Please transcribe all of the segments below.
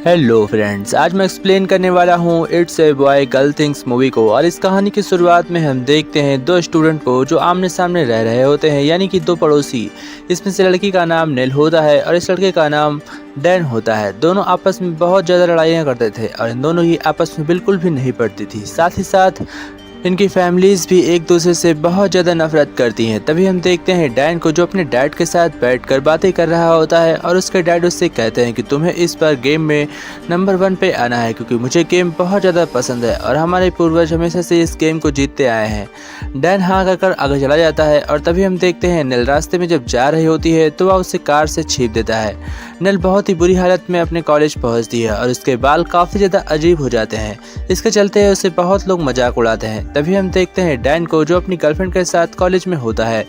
Hello friends, आज मैं explain करने वाला हूँ it's a boy girl things movie को। और इस कहानी की शुरुआत में हम देखते हैं दो स्टूडेंट को जो आमने सामने रह रहे होते हैं, यानी कि दो पड़ोसी। इसमें से लड़की का नाम नेल होता है और इस लड़के का नाम डैन होता है। दोनों आपस में बहुत ज़्यादा लड़ाइयाँ करते थे और इन दोनों ही आपस में बिल्कुल भी नहीं पड़ती थी। साथ ही साथ इनकी फैमिलीज भी एक दूसरे से बहुत ज़्यादा नफरत करती हैं। तभी हम देखते हैं डैन को जो अपने डैड के साथ बैठकर बातें कर रहा होता है और उसके डैड उससे कहते हैं कि तुम्हें इस बार गेम में नंबर 1 पे आना है, क्योंकि मुझे गेम बहुत ज़्यादा पसंद है और हमारे पूर्वज हमेशा से इस गेम को जीतते आए हैं। डैन हाँ कहकर आगे चला जाता है और तभी हम देखते हैं नेल रास्ते में जब जा रही होती है तो वह उसे कार से छीप देता है। नेल बहुत ही बुरी हालत में अपने कॉलेज पहुँचती है और उसके बाल काफ़ी ज़्यादा अजीब हो जाते हैं। इसके चलते उसे बहुत लोग मजाक उड़ाते हैं। तभी हम देखते हैं डैन को जो अपनी गर्लफ्रेंड के साथ कॉलेज में होता है,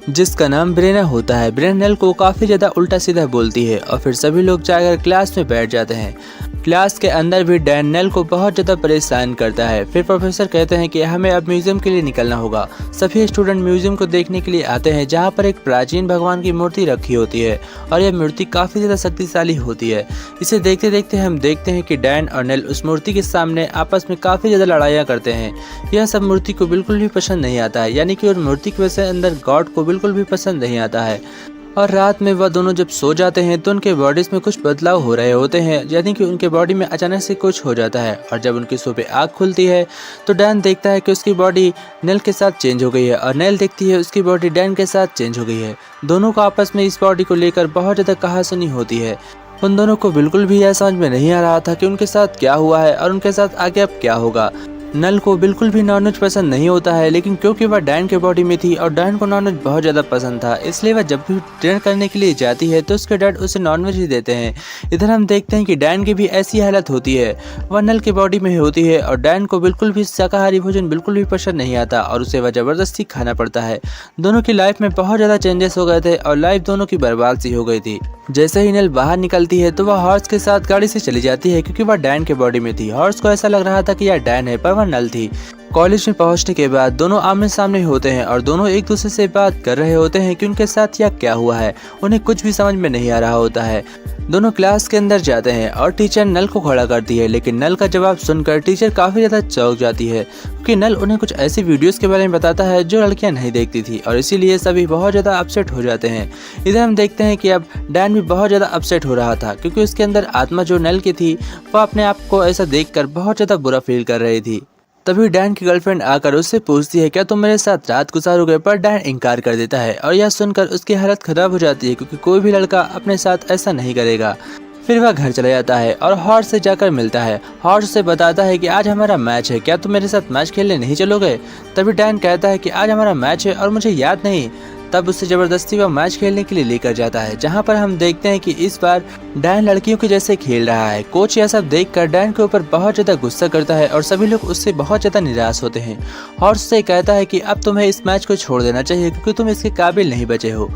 जिसका नाम ब्रेना होता है। ब्रेना नेल को काफ़ी ज़्यादा उल्टा सीधा बोलती है और फिर सभी लोग जाकर क्लास में बैठ जाते हैं। क्लास के अंदर भी डैन नेल को बहुत ज़्यादा परेशान करता है। फिर प्रोफेसर कहते हैं कि हमें अब म्यूजियम के लिए निकलना होगा। सभी स्टूडेंट म्यूजियम को देखने के लिए आते हैं, जहाँ पर एक प्राचीन भगवान की मूर्ति रखी होती है और यह मूर्ति काफ़ी ज़्यादा शक्तिशाली होती है। इसे देखते देखते हम देखते हैं कि डैन और नेल उस मूर्ति के सामने आपस में काफ़ी ज़्यादा लड़ाइयाँ करते हैं। यह सब मूर्ति को बिल्कुल भी पसंद नहीं आता है, यानी कि उस मूर्ति की वजह से अंदर गॉड को बिल्कुल भी पसंद नहीं आता है। और रात में वह दोनों जब सो जाते हैं तो उनके बॉडीज में कुछ बदलाव हो रहे होते हैं, यानी कि उनके बॉडी में अचानक से कुछ हो जाता है। और जब उनकी सुबह आँख खुलती है तो डैन देखता है कि उसकी बॉडी नेल के साथ चेंज हो गई है और नेल देखती है उसकी बॉडी डैन के साथ चेंज हो गई है। दोनों को आपस में इस बॉडी को लेकर बहुत ज़्यादा कहासुनी होती है। उन दोनों को बिल्कुल भी यह समझ में नहीं आ रहा था कि उनके साथ क्या हुआ है और उनके साथ आगे अब क्या होगा। नल को बिल्कुल भी नॉनवेज पसंद नहीं होता है, लेकिन क्योंकि वह डैन के बॉडी में थी और डैन को नॉनवेज बहुत ज़्यादा पसंद था, इसलिए वह जब भी डिनर करने के लिए जाती है तो उसके डैड उसे नॉनवेज ही देते हैं। इधर हम देखते हैं कि डैन की भी ऐसी हालत होती है, वह नल के बॉडी में होती है और डैन को बिल्कुल भी शाकाहारी भोजन बिल्कुल भी पसंद नहीं आता और उसे वह ज़बरदस्ती खाना पड़ता है। दोनों की लाइफ में बहुत ज़्यादा चेंजेस हो गए थे और लाइफ दोनों की बर्बाद सी हो गई थी। जैसे ही नल बाहर निकलती है तो वह हॉर्स के साथ गाड़ी से चली जाती है, क्योंकि वह डैन के बॉडी में थी। हॉर्स को ऐसा लग रहा था कि यह डैन है, पर वह नल थी। कॉलेज में पहुंचने के बाद दोनों आमने सामने होते हैं और दोनों एक दूसरे से बात कर रहे होते हैं कि उनके साथ यह क्या हुआ है। उन्हें कुछ भी समझ में नहीं आ रहा होता है। दोनों क्लास के अंदर जाते हैं और टीचर नल को खड़ा करती है, लेकिन नल का जवाब सुनकर टीचर काफ़ी ज़्यादा चौंक जाती है, क्योंकि नल उन्हें कुछ ऐसी वीडियोस के बारे में बताता है जो लड़कियां नहीं देखती थी और इसीलिए सभी बहुत ज़्यादा अपसेट हो जाते हैं। इधर हम देखते हैं कि अब डैन भी बहुत ज़्यादा अपसेट हो रहा था, क्योंकि उसके अंदर आत्मा जो नल की थी वह अपने आप को ऐसा देखकर बहुत ज़्यादा बुरा फील कर रही थी। तभी डैन की गर्लफ्रेंड आकर उससे पूछती है क्या तुम मेरे साथ रात गुजारोगे, पर डैन इनकार कर देता है और यह सुनकर उसकी हालत खराब हो जाती है, क्योंकि कोई भी लड़का अपने साथ ऐसा नहीं करेगा। फिर वह घर चला जाता है और हॉर्स से जाकर मिलता है। हॉर्स से बताता है कि आज हमारा मैच है, क्या तुम मेरे साथ मैच खेलने नहीं चलोगे। तभी डैन कहता है कि आज हमारा मैच है और मुझे याद नहीं। तब उससे ज़बरदस्ती वह मैच खेलने के लिए लेकर जाता है, जहां पर हम देखते हैं कि इस बार डैन लड़कियों के जैसे खेल रहा है। कोच यह सब देखकर डैन के ऊपर बहुत ज़्यादा गुस्सा करता है और सभी लोग उससे बहुत ज़्यादा निराश होते हैं। हॉर्स से कहता है कि अब तुम्हें इस मैच को छोड़ देना चाहिए, क्योंकि तुम इसके काबिल नहीं बचे हो।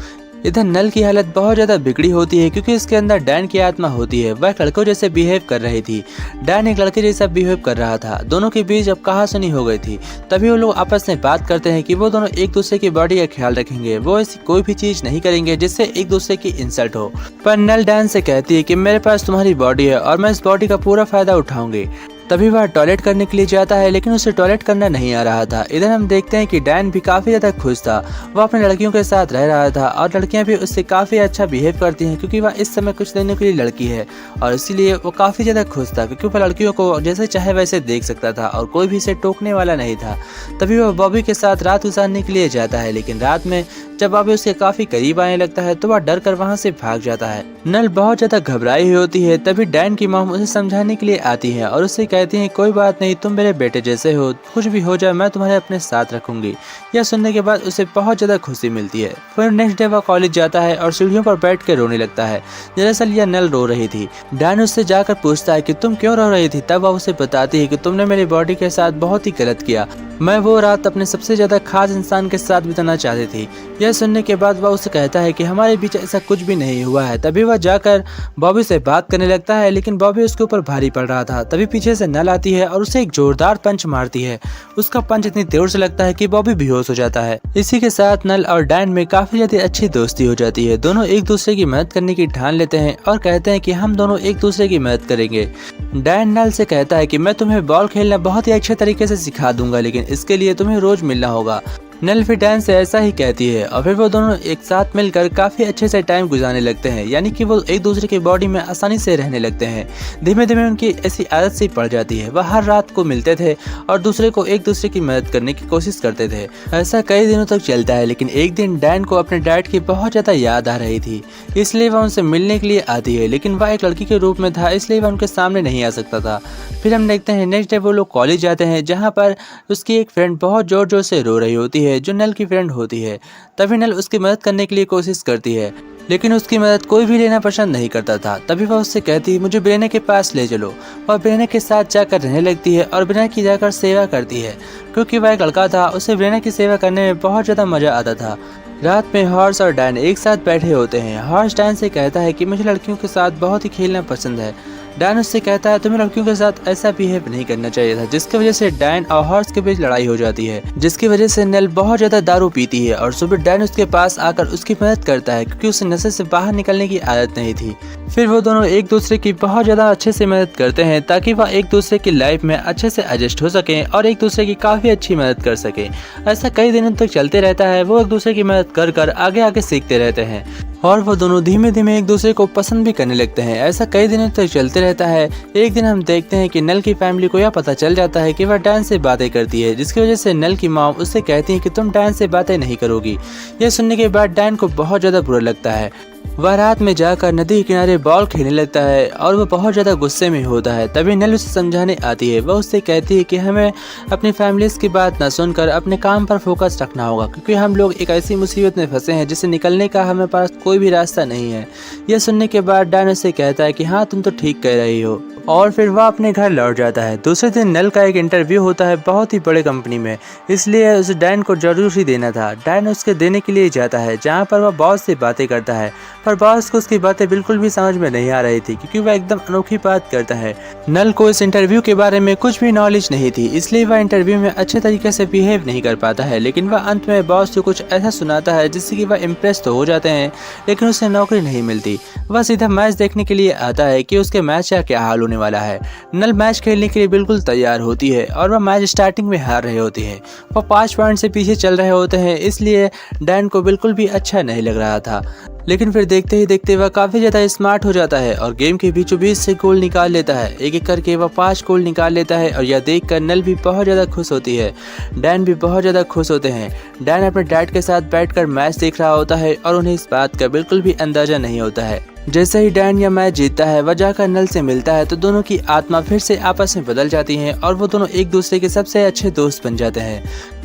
इधर नल की हालत बहुत ज़्यादा बिगड़ी होती है, क्योंकि इसके अंदर डैन की आत्मा होती है। वह लड़कों जैसे बिहेव कर रही थी, डैन एक लड़के जैसा बिहेव कर रहा था। दोनों के बीच अब कहासुनी हो गई थी। तभी वो लोग आपस में बात करते हैं कि वो दोनों एक दूसरे की बॉडी का ख्याल रखेंगे, वो ऐसी कोई भी चीज़ नहीं करेंगे जिससे एक दूसरे की इंसल्ट हो। पर नल डैन से कहती है कि मेरे पास तुम्हारी बॉडी है और मैं इस बॉडी का पूरा फायदा उठाऊंगी। तभी वह टॉयलेट करने के लिए जाता है, लेकिन उसे टॉयलेट करना नहीं आ रहा था। इधर हम देखते हैं कि डैन भी काफ़ी ज़्यादा खुश था। वह अपने लड़कियों के साथ रह रहा था और लड़कियां भी उससे काफ़ी अच्छा बिहेव करती हैं, क्योंकि वह इस समय कुछ दिनों के लिए लड़की है और इसीलिए वो काफ़ी ज़्यादा खुश था, क्योंकि वह लड़कियों को जैसे चाहे वैसे देख सकता था और कोई भी इसे टोकने वाला नहीं था। तभी वह बॉबी के साथ रात गुजारने के लिए जाता है, लेकिन रात में जब बॉबी उसके काफ़ी करीब आने लगता है तो वह डर कर वहाँ से भाग जाता है। नल बहुत ज़्यादा घबराई हुई होती है। तभी डैन की मॉम उसे समझाने के लिए आती है और उससे कहती है कोई बात नहीं, तुम मेरे बेटे जैसे हो, कुछ भी हो जाए मैं तुम्हारे अपने साथ रखूंगी। यह सुनने के बाद उसे बहुत ज़्यादा खुशी मिलती है। फिर नेक्स्ट डे वह कॉलेज जाता है और सीढ़ियों पर बैठ कर रोने लगता है। दरअसल यह नल रो रही थी। डैन उससे जाकर पूछता है कि तुम क्यों रो रही थी। तब वह उसे बताती है कि तुमने मेरी बॉडी के साथ बहुत ही गलत किया मैं वो रात अपने सबसे ज़्यादा खास इंसान के साथ बिताना चाहती थी। यह सुनने के बाद वह उसे कहता है कि हमारे बीच ऐसा कुछ भी नहीं हुआ है। तभी वह जाकर बॉबी से बात करने लगता है, लेकिन बॉबी उसके ऊपर भारी पड़ रहा था। तभी पीछे से नल आती है और उसे एक जोरदार पंच मारती है। उसका पंच इतनी देर से लगता है कि बॉबी बेहोश हो जाता है। इसी के साथ नल और डैन में काफी ज़्यादा अच्छी दोस्ती हो जाती है। दोनों एक दूसरे की मदद करने की ठान लेते हैं और कहते हैं कि हम दोनों एक दूसरे की मदद करेंगे। डैन नल से कहता है कि मैं तुम्हें बॉल खेलना बहुत ही अच्छे तरीके से सिखा दूंगा, लेकिन इसके लिए तुम्हें रोज मिलना होगा। नल फिर डैन से ऐसा ही कहती है और फिर वो दोनों एक साथ मिलकर काफी अच्छे से टाइम गुजारने लगते हैं, यानी कि वो एक दूसरे की बॉडी में आसानी से रहने लगते हैं। धीमे धीमे उनकी ऐसी आदत सी पड़ जाती है। वह हर रात को मिलते थे और दूसरे को एक दूसरे की मदद करने की कोशिश करते थे। ऐसा कई दिनों तक चलता है, लेकिन एक दिन डैन को अपने डैड की बहुत ज्यादा याद आ रही थी, इसलिए वह उनसे मिलने के लिए आती है। लेकिन वह एक लड़की के रूप में था, इसलिए वह उनके सामने नहीं आ सकता था। फिर हम देखते हैं नेक्स्ट डे वो लोग कॉलेज जाते हैं, जहाँ पर उसकी एक फ्रेंड बहुत जोर जोर से रो रही होती है, जो नल की फ्रेंड होती है। तभी नल उसकी मदद करने के लिए कोशिश करती है, लेकिन उसकी मदद कोई भी लेना पसंद नहीं करता था। तभी वह उससे कहती है मुझे ब्रेने के पास ले चलो। वह ब्रेने के साथ जाकर रहने लगती है और ब्रेने की जाकर सेवा करती है। क्योंकि वह एक लड़का था, उसे ब्रेने की सेवा करने में बहुत ज़्यादा मज़ा आता था। रात में हॉर्स और डैन एक साथ बैठे होते हैं। हॉर्स डैन से कहता है कि मुझे लड़कियों के साथ बहुत ही खेलना पसंद है। डैन उससे कहता है तुम्हें लड़कियों के साथ ऐसा बिहेव नहीं करना चाहिए था, जिसकी वजह से डैन और हॉर्स के बीच लड़ाई हो जाती है, जिसकी वजह से नल बहुत ज्यादा दारू पीती है और सुबह डैन उसके पास आकर उसकी मदद करता है, क्योंकि उसे नशे से बाहर निकलने की आदत नहीं थी। फिर वो दोनों एक दूसरे की बहुत ज्यादा अच्छे से मदद करते हैं, ताकि वह एक दूसरे की लाइफ में अच्छे से एडजस्ट हो सके और एक दूसरे की काफी अच्छी मदद कर सके। ऐसा कई दिनों तक चलते रहता है। वो एक दूसरे की मदद कर कर आगे आगे सीखते रहते हैं और वो दोनों धीमे धीमे एक दूसरे को पसंद भी करने लगते हैं। ऐसा कई दिनों तक चलते रहता है। एक दिन हम देखते हैं कि नल की फैमिली को यह पता चल जाता है कि वह डैन से बातें करती है, जिसकी वजह से नल की मॉम उससे कहती है कि तुम डैन से बातें नहीं करोगी। यह सुनने के बाद डैन को बहुत ज़्यादा बुरा लगता है। वह रात में जाकर नदी के किनारे बॉल खेलने लगता है और वह बहुत ज़्यादा गुस्से में होता है। तभी नल उसे समझाने आती है। वह उससे कहती है कि हमें अपनी फैमिलीज की बात न सुनकर अपने काम पर फोकस रखना होगा, क्योंकि हम लोग एक ऐसी मुसीबत में फंसे हैं जिससे निकलने का हमें पास कोई भी रास्ता नहीं है। यह सुनने के बाद डैन उससे कहता है कि हाँ तुम तो ठीक कह रही हो, और फिर वह अपने घर लौट जाता है। दूसरे दिन नल का एक इंटरव्यू होता है बहुत ही बड़े कंपनी में, इसलिए उसे डैन को जरूर ही देना था। डैन उसके देने के लिए जाता है, जहाँ पर वह बॉस से बातें करता है, पर बॉस को उसकी बातें बिल्कुल भी समझ में नहीं आ रही थी, क्योंकि वह एकदम अनोखी बात करता है। नल को इस इंटरव्यू के बारे में कुछ भी नॉलेज नहीं थी, इसलिए वह इंटरव्यू में अच्छे तरीके से बिहेव नहीं कर पाता है। लेकिन वह अंत में बॉस को कुछ ऐसा सुनाता है जिससे कि वह इम्प्रेस तो हो जाते हैं, लेकिन उसे नौकरी नहीं मिलती। वह सीधा मैच देखने के लिए आता है कि उसके मैच का क्या हाल होने वाला है। नल मैच खेलने के लिए बिल्कुल तैयार होती है और वह मैच स्टार्टिंग में हार रहे होती है। वह 5 पॉइंट से पीछे चल रहे होते हैं, इसलिए डैन को बिल्कुल भी अच्छा नहीं लग रहा था। लेकिन फिर देखते ही देखते वह काफ़ी ज़्यादा स्मार्ट हो जाता है और गेम के बीचों बीच से गोल निकाल लेता है। एक एक करके वह 5 गोल निकाल लेता है और यह देखकर नल भी बहुत ज़्यादा खुश होती है। डैन भी बहुत ज़्यादा खुश होते हैं। डैन अपने डैड के साथ बैठकर मैच देख रहा होता है और उन्हें इस बात का बिल्कुल भी अंदाज़ा नहीं होता है। जैसे ही डैन यह मैच जीतता है, वह जाकर नल से मिलता है तो दोनों की आत्मा फिर से आपस में बदल जाती है और वो दोनों एक दूसरे के सबसे अच्छे दोस्त बन जाते हैं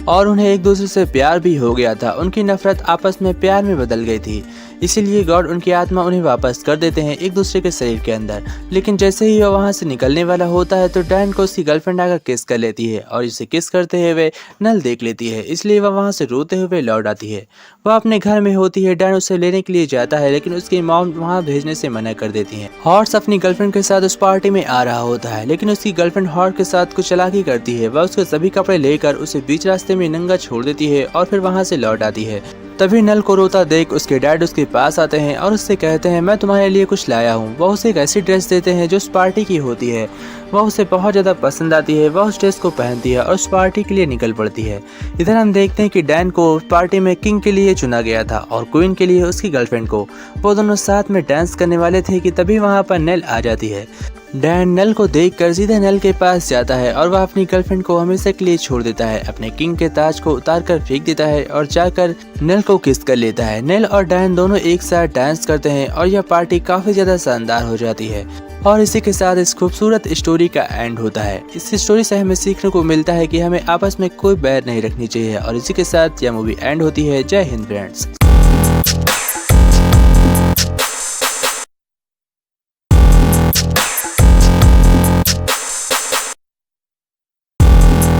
और उन्हें एक दूसरे से प्यार भी हो गया था। उनकी नफरत आपस में प्यार में बदल गई थी, इसीलिए गॉड उनकी आत्मा उन्हें वापस कर देते हैं एक दूसरे के शरीर के अंदर। लेकिन जैसे ही वह वहाँ से निकलने वाला होता है तो डैन को उसकी गर्लफ्रेंड आकर किस कर लेती है और इसे किस करते हुए नल देख लेती है, इसलिए वह वहाँ से रोते हुए लौट आती है। वह अपने घर में होती है। डैन उसे लेने के लिए जाता है, लेकिन उसकी मॉम वहाँ भेजने से मना कर देती है। हॉर्स अपनी गर्लफ्रेंड के साथ उस पार्टी में आ रहा होता है, लेकिन उसकी गर्लफ्रेंड हॉर्स के साथ कुछ चालाकी करती है। वह उसके सभी कपड़े लेकर उसे बीच रास्ते में नंगा छोड़ देती है और फिर वहाँ से लौट आती है। तभी नल को रोता देख उसके डैड उसके पास आते हैं और उससे कहते हैं मैं तुम्हारे लिए कुछ लाया हूँ। वह उसे एक ऐसी ड्रेस देते हैं जो उस पार्टी की होती है। वह उसे बहुत ज़्यादा पसंद आती है। वह उस ड्रेस को पहनती है और उस पार्टी के लिए निकल पड़ती है। इधर हम देखते हैं कि डैन को पार्टी में किंग के लिए चुना गया था और क्वीन के लिए उसकी गर्लफ्रेंड को। वो दोनों साथ में डांस करने वाले थे कि तभी वहाँ पर नल आ जाती है। डैन नल को देखकर सीधे नल के पास जाता है और वह अपनी गर्लफ्रेंड को हमेशा के लिए छोड़ देता है। अपने किंग के ताज को उतार कर फेंक देता है और जाकर नल को किस कर लेता है। नल और डैन दोनों एक साथ डांस करते हैं और यह पार्टी काफी ज्यादा शानदार हो जाती है। और इसी के साथ इस खूबसूरत स्टोरी का एंड होता है। इस स्टोरी से हमें सीखने को मिलता है कि हमें आपस में कोई बैर नहीं रखनी चाहिए। और इसी के साथ यह मूवी एंड होती है। जय हिंद फ्रेंड्स।